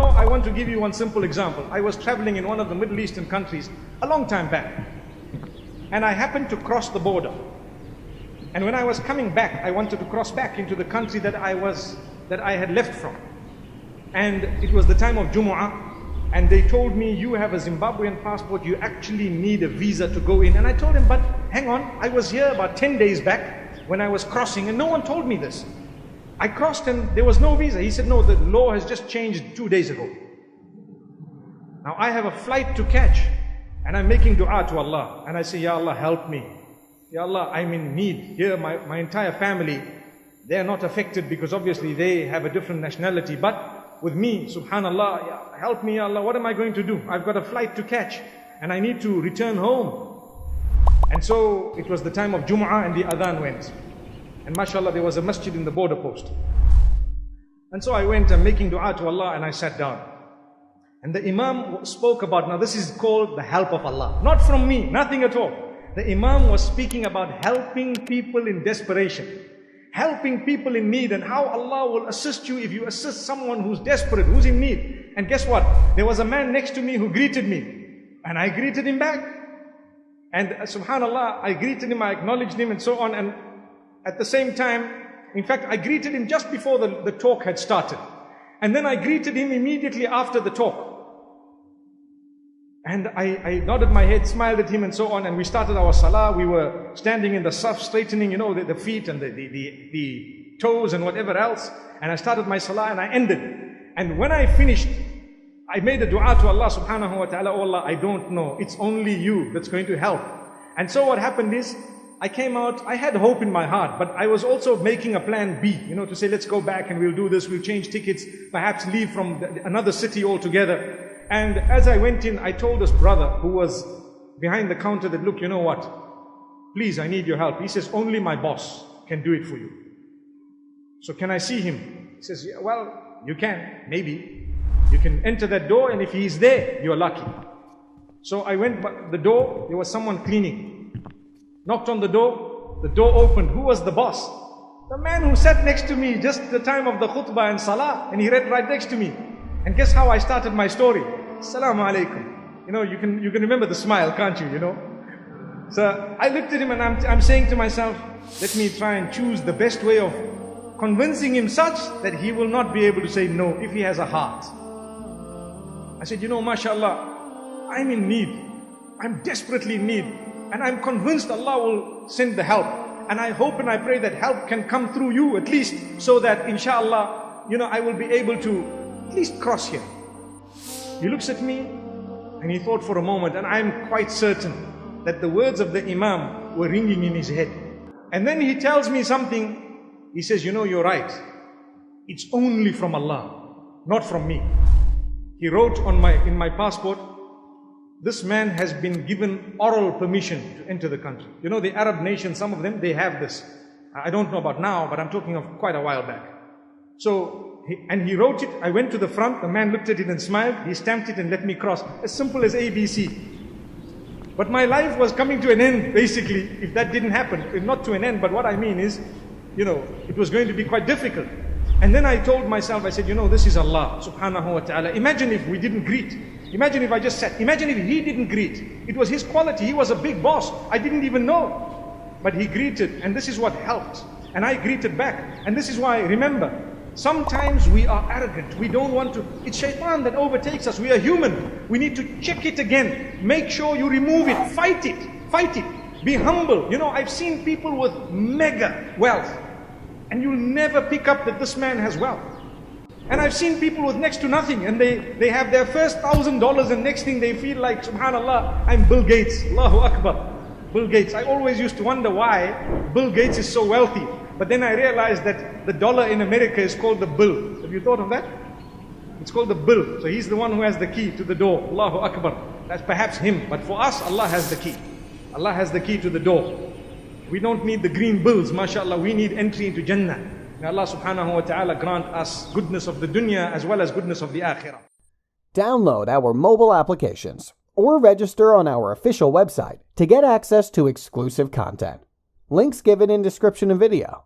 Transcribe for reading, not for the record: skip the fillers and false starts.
I want to give you one simple example. I was traveling in one of the Middle Eastern countries a long time back, and I happened to cross the border. And when I was coming back, I wanted to cross back into the country that I had left from. And it was the time of Jumu'ah, and they told me, you have a Zimbabwean passport, you actually need a visa to go in. And I told him, but hang on, I was here about 10 days back when I was crossing, and no one told me this. I crossed and there was no visa. He said, no, the law has just changed 2 days ago. Now I have a flight to catch, and I'm making dua to Allah. And I say, Ya Allah, help me. Ya Allah, I'm in need. Here, my entire family, they are not affected because obviously they have a different nationality. But with me, subhanallah, help me, Ya Allah, what am I going to do? I've got a flight to catch and I need to return home. And so it was the time of Jumu'ah and the adhan went. And mashallah, there was a masjid in the border post. And so I went, I'm making dua to Allah, and I sat down. And the Imam spoke about, now this is called the help of Allah. Not from me, nothing at all. The Imam was speaking about helping people in desperation. Helping people in need, and how Allah will assist you if you assist someone who's desperate, who's in need. And guess what? There was a man next to me who greeted me. And I greeted him back. And subhanallah, I greeted him, I acknowledged him and so on. And at the same time, in fact, I greeted him just before the talk had started. And then I greeted him immediately after the talk. And I nodded my head, smiled at him and so on, and we started our salah. We were standing in the saf, straightening, the feet and the toes and whatever else. And I started my salah and I ended. And when I finished, I made a dua to Allah subhanahu wa ta'ala, oh Allah, I don't know. It's only you that's going to help. And so what happened is, I came out, I had hope in my heart, but I was also making a plan B, to say, let's go back and we'll do this, we'll change tickets, perhaps leave from another city altogether. And as I went in, I told this brother who was behind the counter that, look, you know what? Please, I need your help. He says, only my boss can do it for you. So can I see him? He says, yeah, well, you can, maybe. You can enter that door, and if he's there, you're lucky. So I went by the door, there was someone cleaning. Knocked on the door opened. Who was the boss? The man who sat next to me just the time of the khutbah and salah, and he read right next to me. And guess how I started my story? Assalamu alaikum. You can remember the smile, can't you? So I looked at him and I'm saying to myself, let me try and choose the best way of convincing him such that he will not be able to say no if he has a heart. I said, mashallah, I'm in need. I'm desperately in need. And I'm convinced Allah will send the help. And I hope and I pray that help can come through you at least, so that inshallah, I will be able to at least cross here. He looks at me and he thought for a moment, and I'm quite certain that the words of the Imam were ringing in his head. And then he tells me something. He says, you're right. It's only from Allah, not from me. He wrote in my passport, this man has been given oral permission to enter the country. The Arab nations, some of them, they have this. I don't know about now, but I'm talking of quite a while back. So, he wrote it. I went to the front. The man looked at it and smiled. He stamped it and let me cross. As simple as ABC. But my life was coming to an end, basically, if that didn't happen. Not to an end, but what I mean is, it was going to be quite difficult. And then I told myself, I said, this is Allah subhanahu wa ta'ala. Imagine if we didn't greet. Imagine if I just sat. Imagine if he didn't greet. It was his quality. He was a big boss. I didn't even know. But he greeted, and this is what helped. And I greeted back. And this is why, remember, sometimes we are arrogant. We don't want to. It's shaitan that overtakes us. We are human. We need to check it again. Make sure you remove it. Fight it. Fight it. Be humble. I've seen people with mega wealth, and you'll never pick up that this man has wealth. And I've seen people with next to nothing, and they have their first $1,000, and next thing they feel like, subhanallah, I'm Bill Gates. Allahu Akbar. Bill Gates. I always used to wonder why Bill Gates is so wealthy. But then I realized that the dollar in America is called the bill. Have you thought of that? It's called the bill. So he's the one who has the key to the door. Allahu Akbar. That's perhaps him. But for us, Allah has the key. Allah has the key to the door. We don't need the green bills, mashallah. We need entry into Jannah. May Allah subhanahu wa ta'ala grant us goodness of the dunya as well as goodness of the akhirah. Download our mobile applications or register on our official website to get access to exclusive content. Links given in description of video.